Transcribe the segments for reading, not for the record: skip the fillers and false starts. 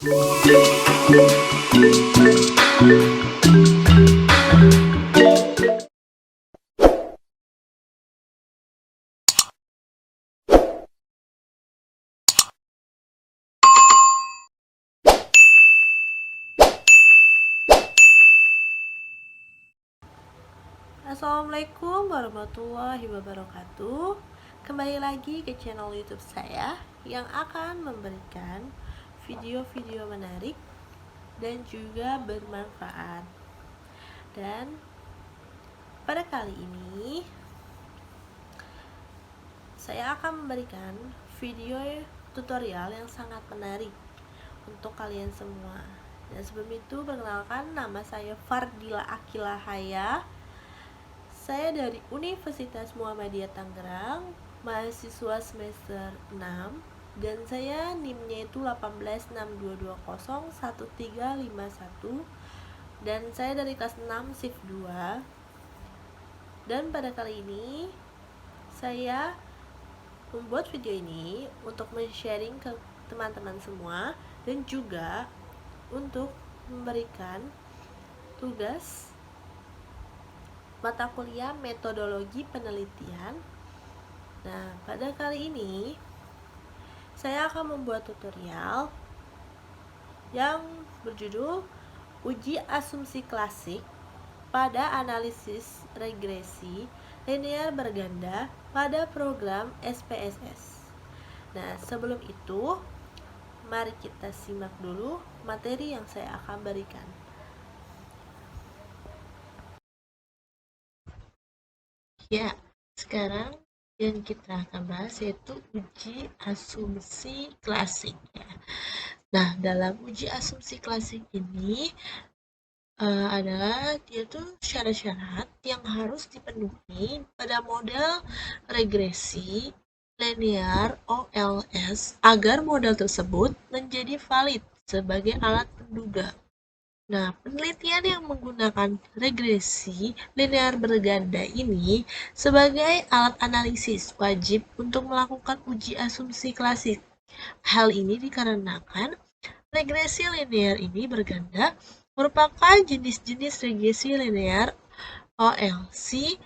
Assalamualaikum warahmatullahi wabarakatuh. Kembali lagi ke channel YouTube saya yang akan memberikan video-video menarik dan juga bermanfaat. Dan pada kali ini saya akan memberikan video tutorial yang sangat menarik untuk kalian semua. Dan sebelum itu, perkenalkan, nama saya Fardila Akila Haya. Saya dari Universitas Muhammadiyah Tangerang, mahasiswa semester 6, dan saya NIM-nya itu 18622011351, dan saya dari kelas 6 shift 2. Dan pada kali ini saya membuat video ini untuk men-sharing ke teman-teman semua dan juga untuk memberikan tugas mata kuliah metodologi penelitian. Nah, pada kali ini saya akan membuat tutorial yang berjudul uji asumsi klasik pada analisis regresi linear berganda pada program SPSS. Nah, sebelum itu mari kita simak dulu materi yang saya akan berikan. Ya, sekarang yang kita akan bahas yaitu uji asumsi klasik ya. Nah, dalam uji asumsi klasik ini adalah dia tuh syarat-syarat yang harus dipenuhi pada model regresi linear OLS agar model tersebut menjadi valid sebagai alat penduga. Nah, penelitian yang menggunakan regresi linear berganda ini sebagai alat analisis wajib untuk melakukan uji asumsi klasik. Hal ini dikarenakan regresi linear ini berganda merupakan jenis-jenis regresi linear OLC.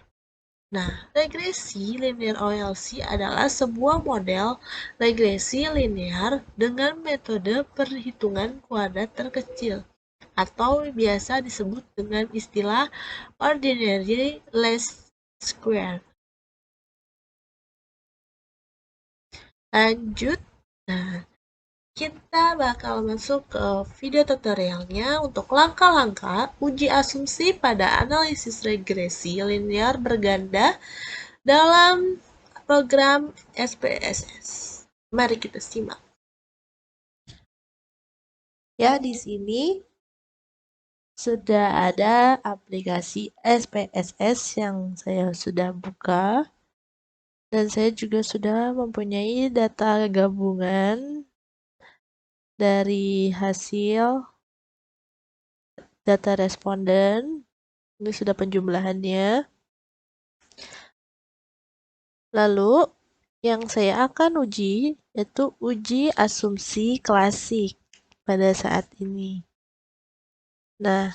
Nah, regresi linear OLC adalah sebuah model regresi linear dengan metode perhitungan kuadrat terkecil, atau biasa disebut dengan istilah ordinary least square. Lanjut, nah kita bakal masuk ke video tutorialnya untuk langkah-langkah uji asumsi pada analisis regresi linear berganda dalam program SPSS. Mari kita simak. Ya, di sini sudah ada aplikasi SPSS yang saya sudah buka, dan saya juga sudah mempunyai data gabungan dari hasil data responden. Ini sudah penjumlahannya. Lalu yang saya akan uji yaitu uji asumsi klasik pada saat ini. Nah,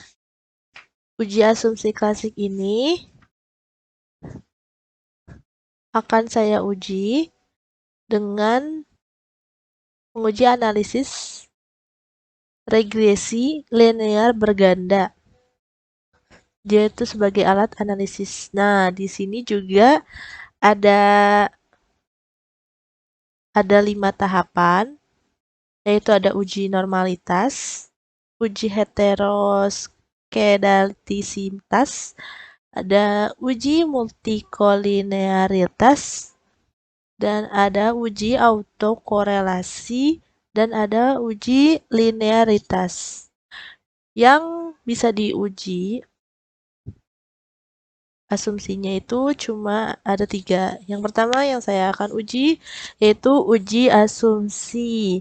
uji asumsi klasik ini akan saya uji dengan menguji analisis regresi linear berganda. Dia itu sebagai alat analisis. Nah, di sini juga ada 5 tahapan, yaitu ada uji normalitas, uji heteroskedalisitas, ada uji multikolinearitas, dan ada uji autokorelasi, dan ada uji linearitas. Yang bisa diuji asumsinya itu cuma ada 3. Yang pertama yang saya akan uji yaitu uji asumsi.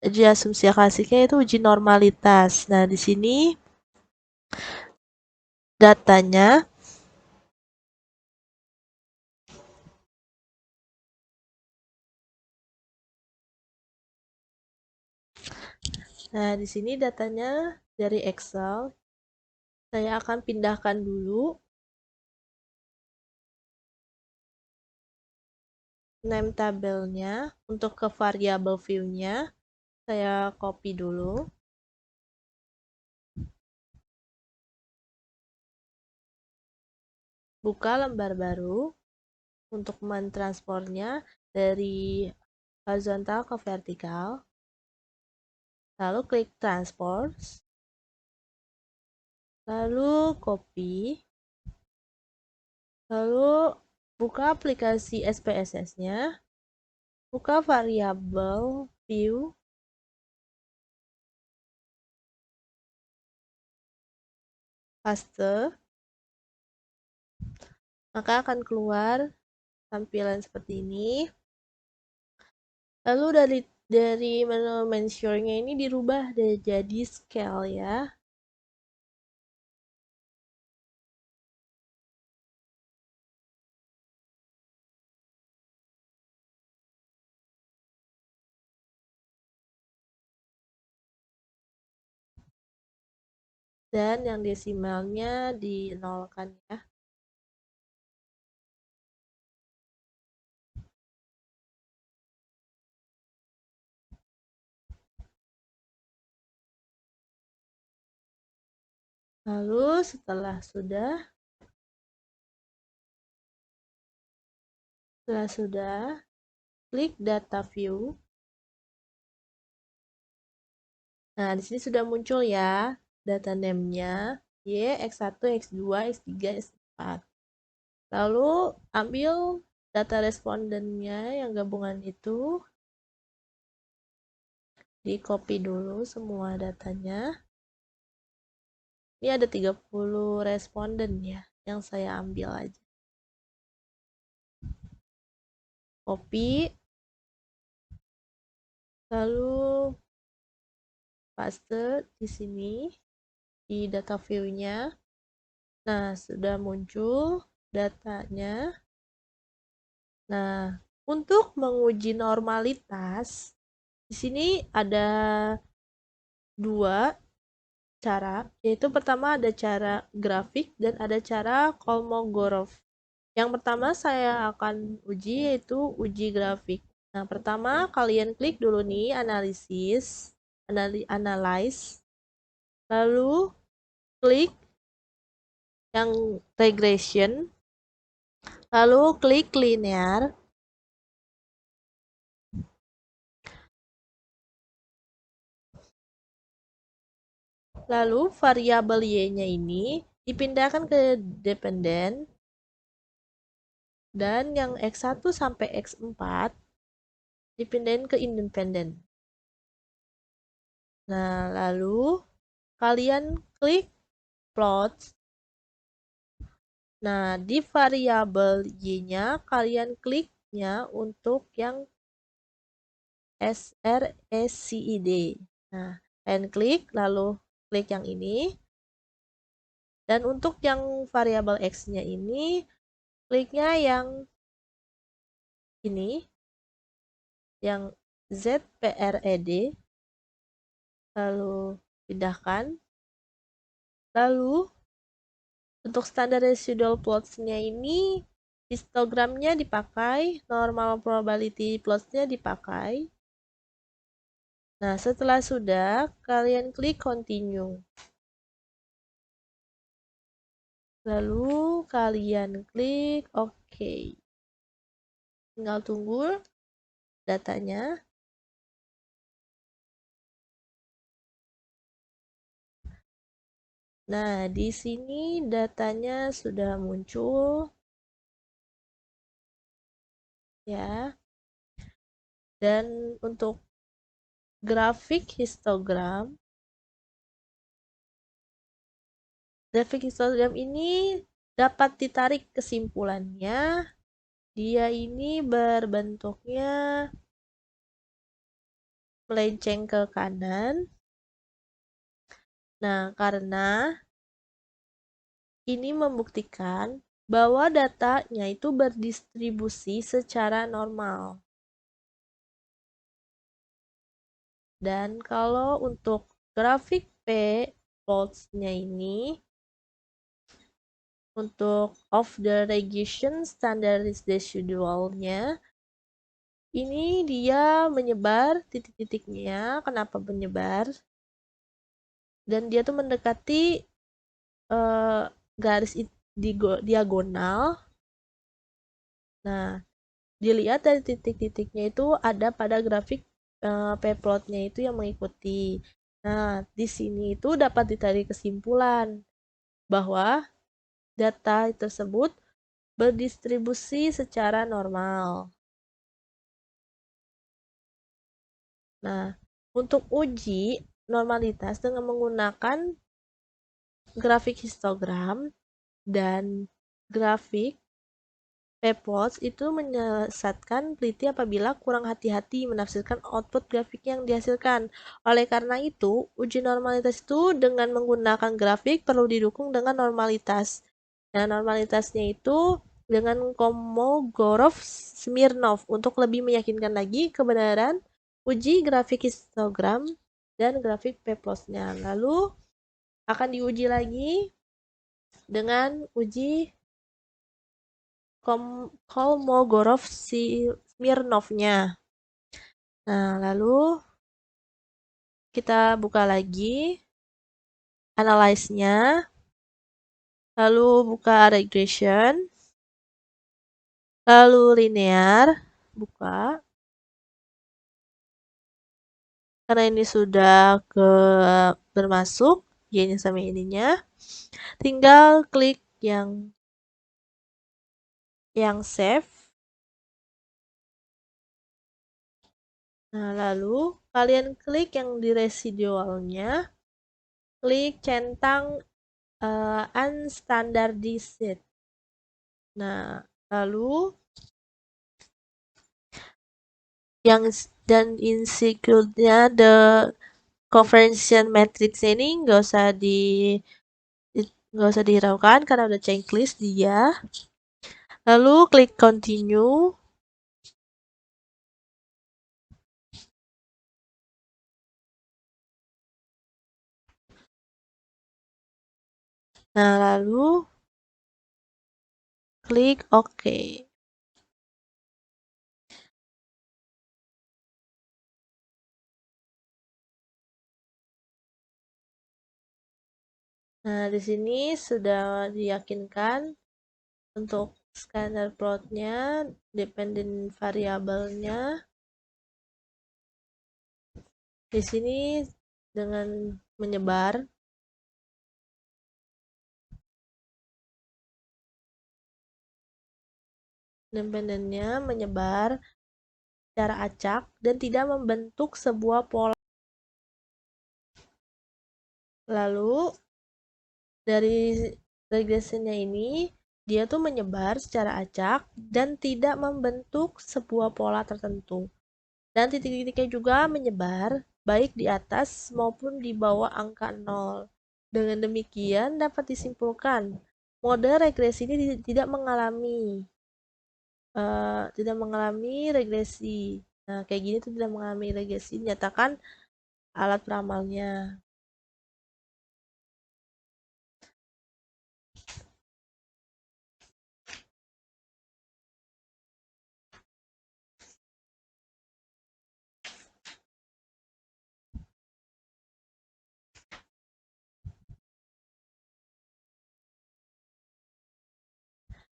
Uji asumsi klasiknya itu uji normalitas. Nah, di sini datanya Nah, di sini datanya dari Excel. Saya akan pindahkan dulu name tabelnya untuk ke variable view-nya. Saya copy dulu. Buka lembar baru untuk mentransformnya dari horizontal ke vertikal. Lalu klik transport. Lalu copy. Lalu buka aplikasi SPSS-nya. Buka variable view. Paste. Maka akan keluar tampilan seperti ini. Lalu dari menu mention-nya ini dirubah jadi scale ya. Dan yang desimalnya dinolkan ya. Lalu setelah sudah klik data view. Nah, di sini sudah muncul ya data name-nya Y, X1, X2, X3, X4. Lalu ambil data respondennya yang gabungan itu. Di copy dulu semua datanya. Ini ada 30 responden ya yang saya ambil aja. Copy. Lalu paste di sini di data view-nya. Nah, sudah muncul datanya. Nah, untuk menguji normalitas di sini ada dua cara, yaitu pertama ada cara grafik dan ada cara Kolmogorov. Yang pertama saya akan uji yaitu uji grafik. Nah, pertama kalian klik dulu nih analisis, analyze, lalu klik yang regression, lalu klik linear, lalu variabel y-nya ini dipindahkan ke dependent, dan yang X1 sampai X4 dipindahin ke independent. Nah, lalu kalian klik plot. Nah, di variabel y-nya kalian kliknya untuk yang SRECID. Nah, kalian klik lalu klik yang ini. Dan untuk yang variabel x-nya ini kliknya yang ini, yang ZPRED. Lalu pindahkan. Lalu untuk standar residual plots-nya ini histogramnya dipakai, normal probability plots-nya dipakai. Nah, setelah sudah, kalian klik continue. Lalu kalian klik OK. Tinggal tunggu datanya. Nah, di sini datanya sudah muncul. Ya. Dan untuk grafik histogram ini dapat ditarik kesimpulannya. Dia ini berbentuknya melenceng ke kanan. Nah, karena ini membuktikan bahwa datanya itu berdistribusi secara normal. Dan kalau untuk grafik P plots-nya ini, untuk of the regression standardized residual-nya, ini dia menyebar titik-titiknya. Kenapa menyebar? Dan dia tuh mendekati garis diagonal. Nah, dilihat dari titik-titiknya itu ada pada grafik p-plotnya itu yang mengikuti. Nah, di sini itu dapat ditarik kesimpulan bahwa data tersebut berdistribusi secara normal. Nah, untuk uji normalitas dengan menggunakan grafik histogram dan grafik p-plots itu menyesatkan peneliti apabila kurang hati-hati menafsirkan output grafik yang dihasilkan. Oleh karena itu, uji normalitas itu dengan menggunakan grafik perlu didukung dengan normalitas. Nah, normalitasnya itu dengan Kolmogorov-Smirnov untuk lebih meyakinkan lagi kebenaran uji grafik histogram dan grafik p-plots-nya. Lalu akan diuji lagi dengan uji Kolmogorov-Smirnovnya. Nah, lalu kita buka lagi analyze-nya, lalu buka regression, lalu linear, buka. Karena ini sudah bermasuk, y ini sama ininya, tinggal klik yang save. Nah, lalu kalian klik yang di residualnya, klik centang unstandardized. Nah, lalu yang dan insecure-nya the conversion matrix ini nggak usah dihiraukan karena udah checklist dia. Lalu klik continue. Nah, lalu klik OK. Nah, di sini sudah diyakinkan untuk scanner plotnya, dependent variabelnya. Di sini dengan menyebar. Dependennya menyebar secara acak dan tidak membentuk sebuah pola. Lalu dari regresinya ini dia tuh menyebar secara acak dan tidak membentuk sebuah pola tertentu. Dan titik-titiknya juga menyebar baik di atas maupun di bawah angka 0. Dengan demikian dapat disimpulkan mode regresi ini tidak mengalami regresi. Nah, kayak gini tuh tidak mengalami regresi, dinyatakan alat peramalnya.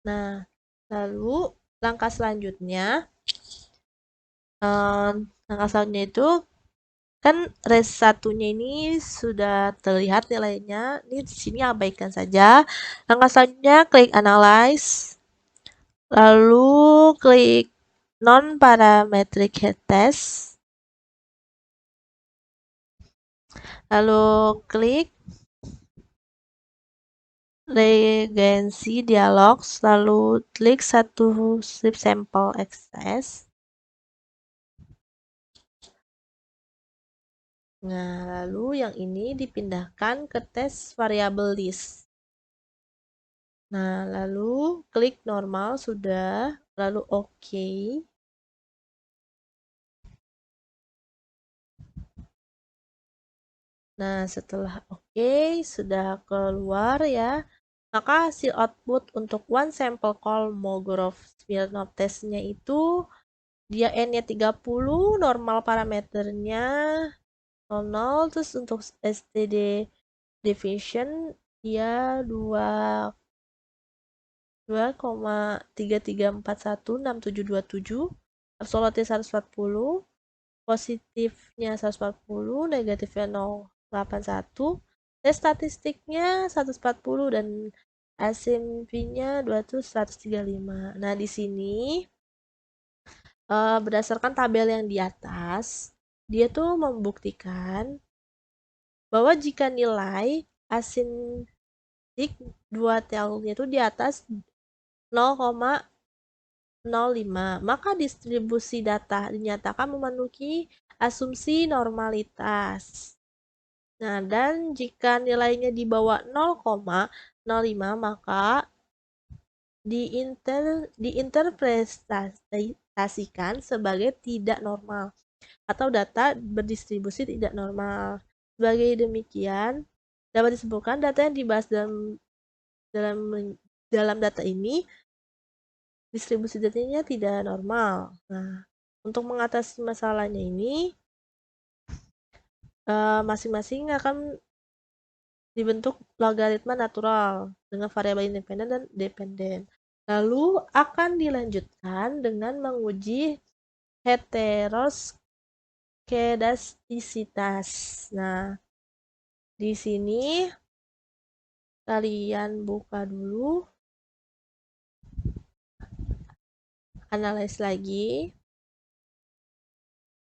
Nah, lalu langkah selanjutnya itu kan res satunya ini sudah terlihat nilainya. Ini di sini abaikan saja. Langkah selanjutnya klik analyze, lalu klik non parametric test, lalu klik regency dialog, lalu klik satu strip sampel access. Nah, lalu yang ini dipindahkan ke tes variabel list. Nah, lalu klik normal sudah, lalu OK. Nah, setelah oke, sudah keluar ya, maka hasil output untuk one sample Kolmogorov Smirnov testnya itu dia N-nya 30, normal parameternya 00, terus untuk STD deviation dia 2,33416727, absolutnya 140, positifnya 140, negatifnya 081, tes statistiknya 140 dan ASIMV-nya 135. Nah, di sini berdasarkan tabel yang di atas, dia tuh membuktikan bahwa jika nilai asintik 2 telnya itu di atas 0,05, maka distribusi data dinyatakan memenuhi asumsi normalitas. Nah, dan jika nilainya di bawah 0,05, maka diinterpretasikan sebagai tidak normal atau data berdistribusi tidak normal. Sebagai demikian, dapat disebutkan data yang dibahas dalam dalam data ini distribusi datanya tidak normal. Nah, untuk mengatasi masalahnya ini masing-masing akan dibentuk logaritma natural dengan variabel independen dan dependen. Lalu akan dilanjutkan dengan menguji heteroskedastisitas. Nah, di sini kalian buka dulu, analis lagi,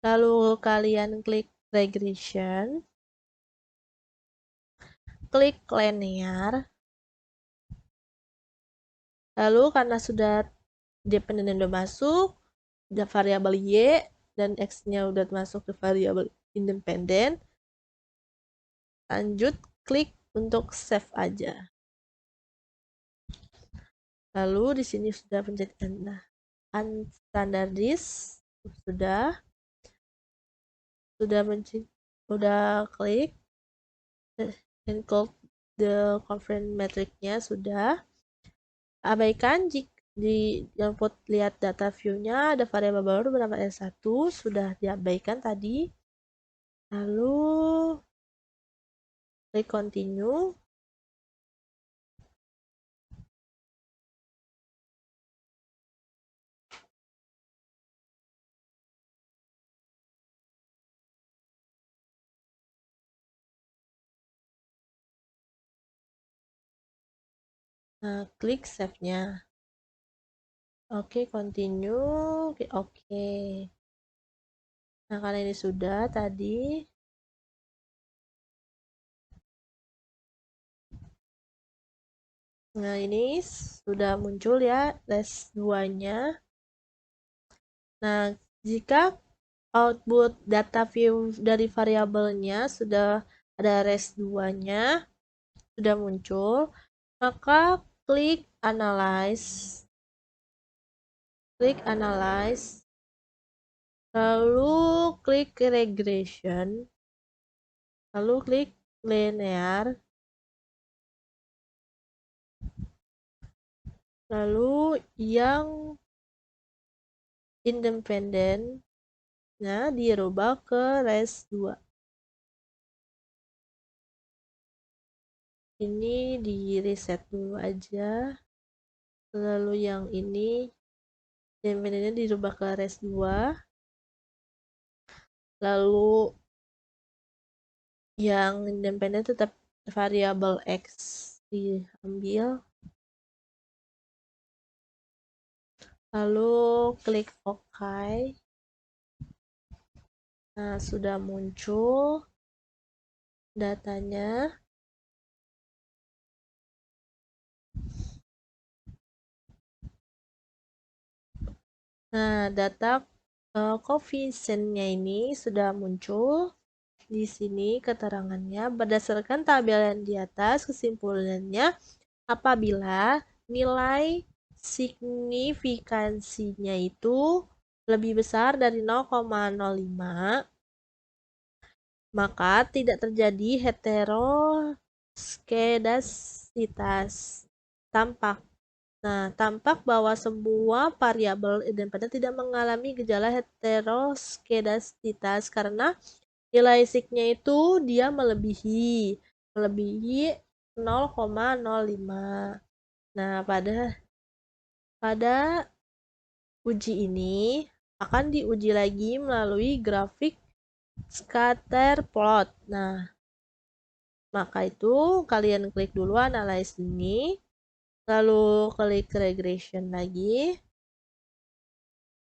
lalu kalian klik regression, klik linear, lalu karena sudah dependen udah masuk, udah variabel Y dan X-nya udah masuk ke variabel independen, lanjut klik untuk save aja. Lalu di sini sudah pencet unstandardis, sudah klik encode the conference metricnya sudah. Abaikan jika di input lihat data view-nya ada variabel baru bernama S1 sudah diabaikan tadi. Lalu klik continue. Nah, klik save-nya. Oke, continue. Oke. Nah, karena ini sudah tadi. Nah, ini sudah muncul ya res 2-nya. Nah, jika output data view dari variabelnya sudah ada res 2-nya, sudah muncul, maka klik analyze, lalu klik regression, lalu klik linear, lalu yang independen-nya dirubah ke res 2. Ini di reset dulu aja, lalu yang ini independennya dirubah ke res 2, lalu yang independen tetap variabel X diambil, lalu klik OK. Nah, sudah muncul datanya. Nah, data koefisiennya ini sudah muncul. Di sini keterangannya berdasarkan tabel yang di atas, kesimpulannya apabila nilai signifikansinya itu lebih besar dari 0,05, maka tidak terjadi heteroskedasitas. Tampak bahwa semua variabel independen tidak mengalami gejala heteroskedasitas karena nilai sigma itu dia melebihi 0,05. Nah, pada uji ini akan diuji lagi melalui grafik scatter plot. Nah, maka itu kalian klik dulu analyze ini, lalu klik regression lagi,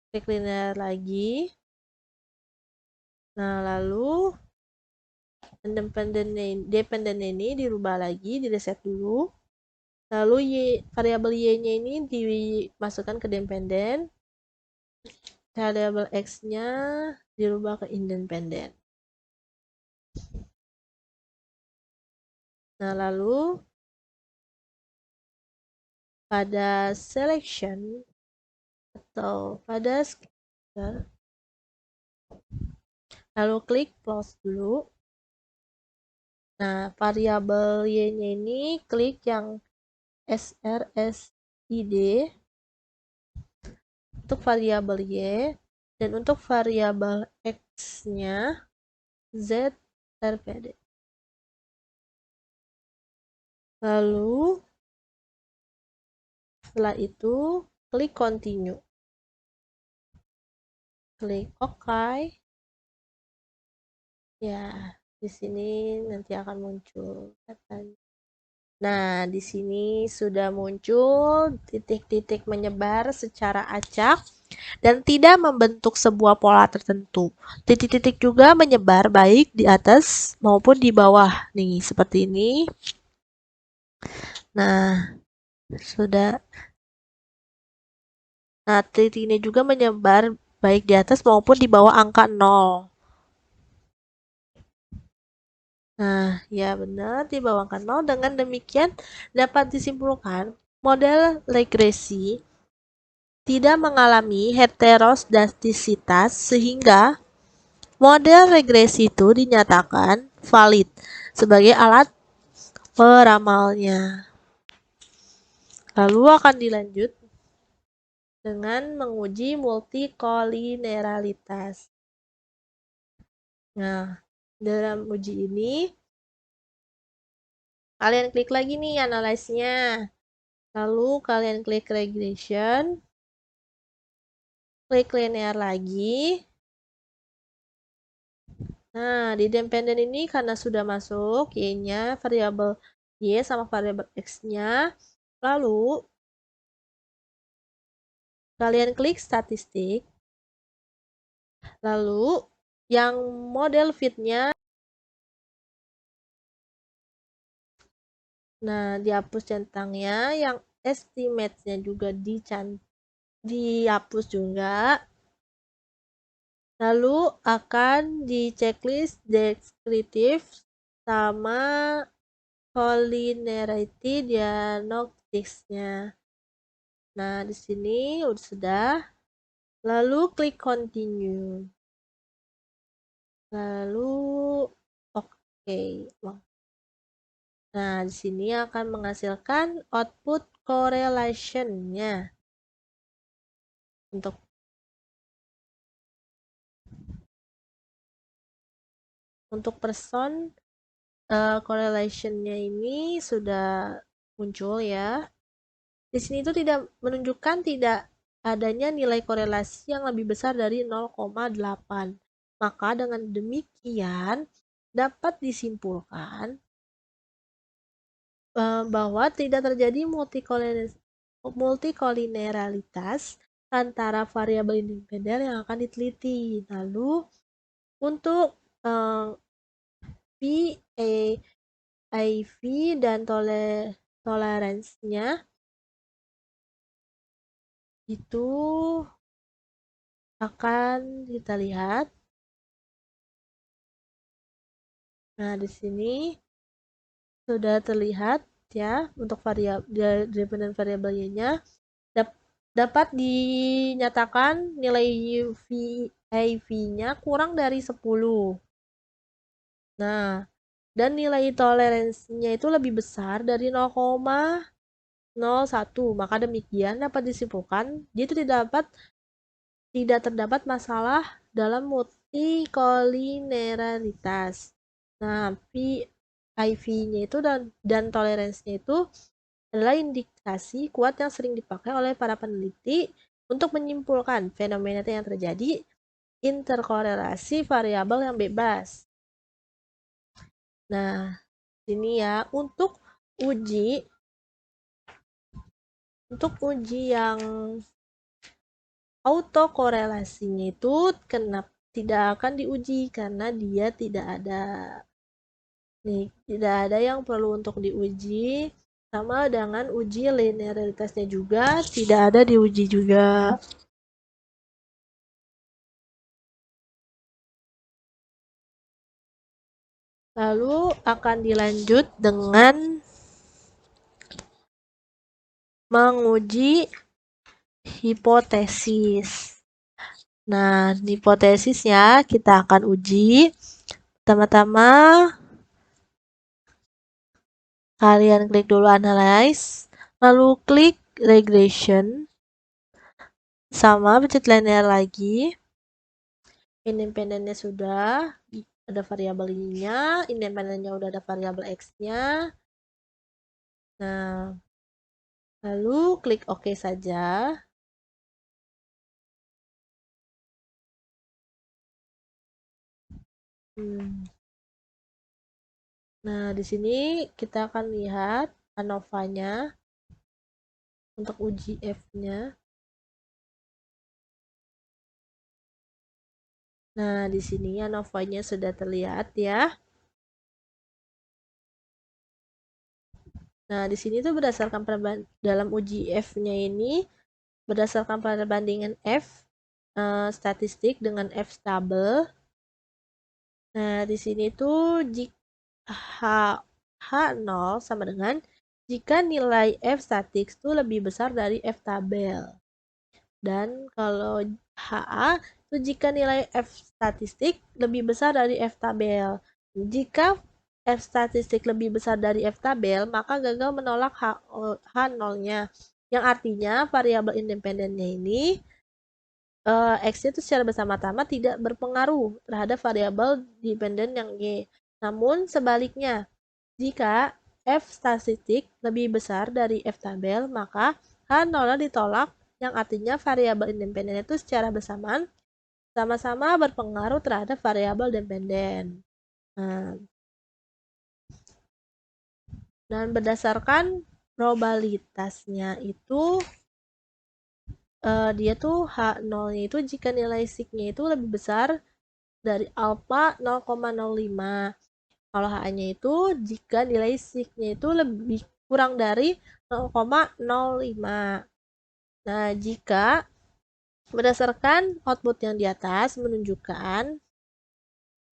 klik linear lagi. Nah, lalu dependent ini dirubah lagi, direset dulu. Lalu variabel y-nya ini dimasukkan ke dependent, variabel x-nya dirubah ke independent. Nah, lalu pada selection atau pada scatter, lalu klik close dulu. Nah, variabel y-nya ini klik yang srsid untuk variabel y, dan untuk variabel x-nya zrpd. Lalu setelah itu klik continue, klik OK. Ya, di sini nanti akan muncul katanya. Nah, di sini sudah muncul titik-titik menyebar secara acak dan tidak membentuk sebuah pola tertentu. Titik-titik juga menyebar baik di atas maupun di bawah. Nih, seperti ini. Nah, sudah. Nah, titik ini juga menyebar baik di atas maupun di bawah angka 0. Nah, ya benar, di bawah angka 0. Dengan demikian dapat disimpulkan model regresi tidak mengalami heteroskedastisitas sehingga model regresi itu dinyatakan valid sebagai alat peramalnya. Lalu akan dilanjut dengan menguji multikolineralitas. Nah, dalam uji ini kalian klik lagi nih analyze-nya. Lalu kalian klik regression, klik linear lagi. Nah, di dependent ini karena sudah masuk y-nya, variabel y sama variabel x-nya. Lalu kalian klik statistik. Lalu yang model fit-nya, nah dihapus centangnya, yang estimate-nya juga dihapus juga. Lalu akan di checklist deskriptif sama collinearity diagnostics-nya. Nah, di sini sudah. Lalu klik continue. Lalu oke. Nah, di sini akan menghasilkan output correlation-nya. Untuk person correlation-nya ini sudah muncul ya. Di sini itu tidak menunjukkan tidak adanya nilai korelasi yang lebih besar dari 0,8. Maka dengan demikian dapat disimpulkan bahwa tidak terjadi multikolineralitas antara variabel independen yang akan diteliti. Lalu untuk PAIV dan toleransinya itu akan kita lihat. Nah, di sini sudah terlihat ya untuk variabel dependent variable y-nya dapat dinyatakan nilai PAV-nya kurang dari 10. Nah, dan nilai toleransinya itu lebih besar dari 0,01. Maka demikian dapat disimpulkan dia itu tidak terdapat masalah dalam multikolineralitas. Nah, IV-nya itu dan toleransinya itu adalah indikasi kuat yang sering dipakai oleh para peneliti untuk menyimpulkan fenomena yang terjadi interkorelasi variabel yang bebas. Nah, ini ya untuk uji yang autokorelasinya itu tidak akan diuji karena dia tidak ada yang perlu untuk diuji, sama dengan uji linearitasnya juga tidak ada diuji juga. Lalu akan dilanjut dengan menguji hipotesis. Nah, hipotesisnya kita akan uji. Pertama-tama kalian klik dulu analyze, lalu klik regression, sama pencet linear lagi. Independennya sudah ada variabel y-nya, independennya udah ada variabel x-nya. Nah, lalu klik OK saja. Nah, di sini kita akan lihat ANOVA-nya untuk uji F-nya. Nah, di sini ANOVA-nya sudah terlihat ya. Nah, di sini tuh berdasarkan dalam uji F-nya ini berdasarkan perbandingan F statistik dengan F stable. Nah, di sini tuh H0 sama dengan jika nilai F statik itu lebih besar dari F tabel. Dan kalau HA itu jika nilai F statistik lebih besar dari F tabel. Jika F statistik lebih besar dari F tabel, maka gagal menolak H0-nya. Yang artinya variabel independennya ini X itu secara bersama-sama tidak berpengaruh terhadap variabel dependen yang Y. Namun sebaliknya, jika F statistik lebih besar dari F tabel, maka H0 ditolak, yang artinya variabel independen itu secara bersamaan sama-sama berpengaruh terhadap variabel dependen. Nah, dan berdasarkan probabilitasnya itu dia tuh H0-nya itu jika nilai sig-nya itu lebih besar dari alpha 0,05. Kalau H-nya itu jika nilai sig-nya itu lebih kurang dari 0,05. Nah, jika berdasarkan output yang di atas menunjukkan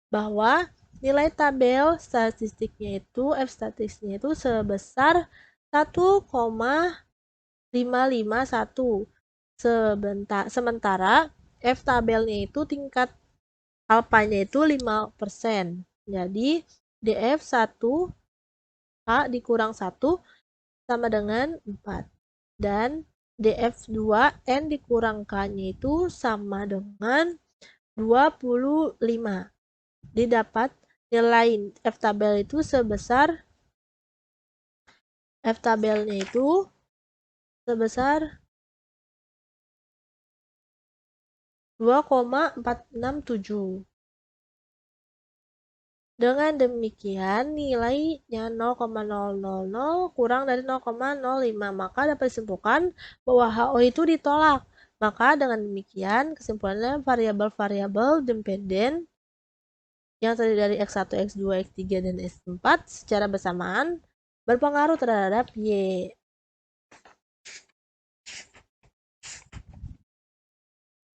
bahwa nilai tabel statistiknya itu F statistiknya itu sebesar 1,551. Sementara F tabelnya itu tingkat alpanya itu 5%. Jadi DF 1 H dikurang 1 sama dengan 4. Dan DF2 N dikurang K-nya itu sama dengan 25. Didapat nilai F tabel itu sebesar F tabelnya itu sebesar 2,467. Dengan demikian nilainya 0,000 kurang dari 0,05, maka dapat disimpulkan bahwa HO itu ditolak. Maka dengan demikian kesimpulannya variabel-variabel dependen yang terdiri dari X1, X2, X3, dan X4 secara bersamaan berpengaruh terhadap Y.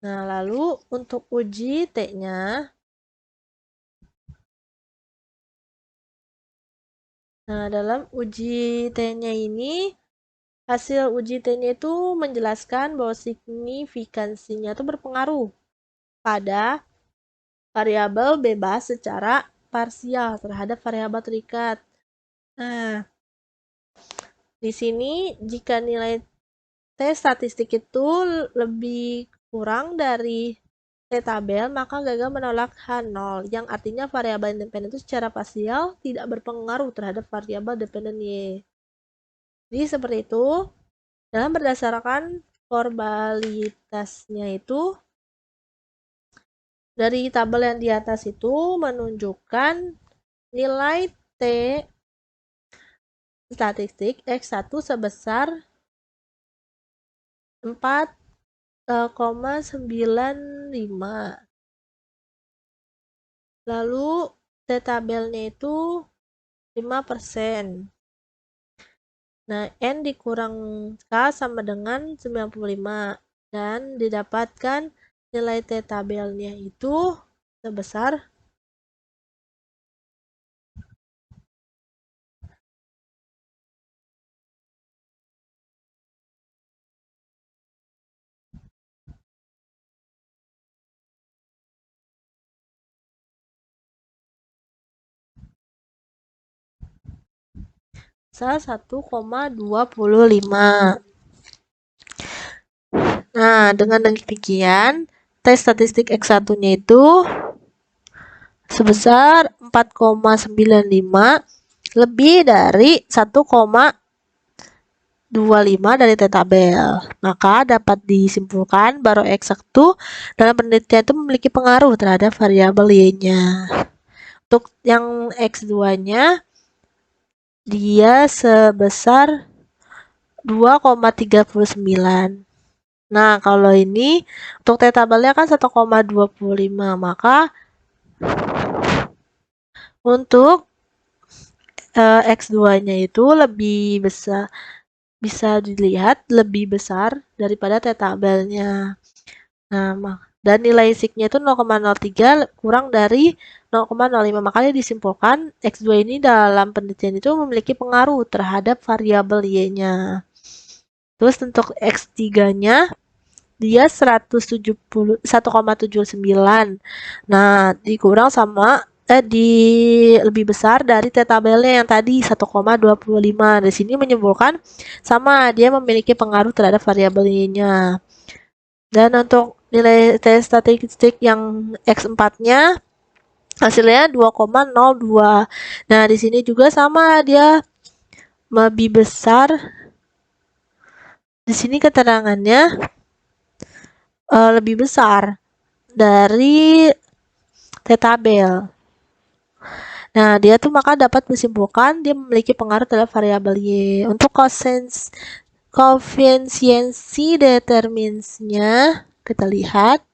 Nah, lalu untuk uji T-nya, nah dalam uji T-nya ini, hasil uji T-nya itu menjelaskan bahwa signifikansinya itu berpengaruh pada variabel bebas secara parsial terhadap variabel terikat. Nah, di sini jika nilai T statistik itu lebih kurang dari T tabel, maka gagal menolak H0, yang artinya variabel independen itu secara parsial tidak berpengaruh terhadap variabel dependen Y. Jadi seperti itu. Dalam berdasarkan probabilitasnya itu, dari tabel yang di atas itu menunjukkan nilai T statistik X1 sebesar 4,95. Lalu T tabelnya itu 5%. Nah, N dikurang K sama dengan 95. Dan didapatkan nilai T tabelnya itu sebesar 1,25. Nah, dengan demikian, tes statistik X1-nya itu sebesar 4,95 lebih dari 1,25 dari T tabel. Maka dapat disimpulkan bahwa X1 dalam penelitian itu memiliki pengaruh terhadap variabel Y-nya. Untuk yang X2-nya, dia sebesar 2,39. Nah, kalau ini untuk T tabelnya kan 1,25, maka untuk X2-nya itu lebih besar, bisa dilihat lebih besar daripada T tabelnya. Nah, dan nilai sig-nya itu 0,03 kurang dari 0,05. Makanya disimpulkan X2 ini dalam penelitian itu memiliki pengaruh terhadap variabel Y-nya. Terus untuk X3-nya dia 1,79. Nah, dikurang sama lebih besar dari T tabelnya yang tadi 1,25. Di sini menyimpulkan sama, dia memiliki pengaruh terhadap variabel Y-nya. Dan untuk nilai T statistik yang X4-nya hasilnya 2,02. Nah, di sini juga sama, dia lebih besar. Di sini keterangannya lebih besar dari T tabel. Nah, dia tuh maka dapat menyimpulkan dia memiliki pengaruh terhadap variabel Y. Untuk koefisiensi determinisnya kita lihat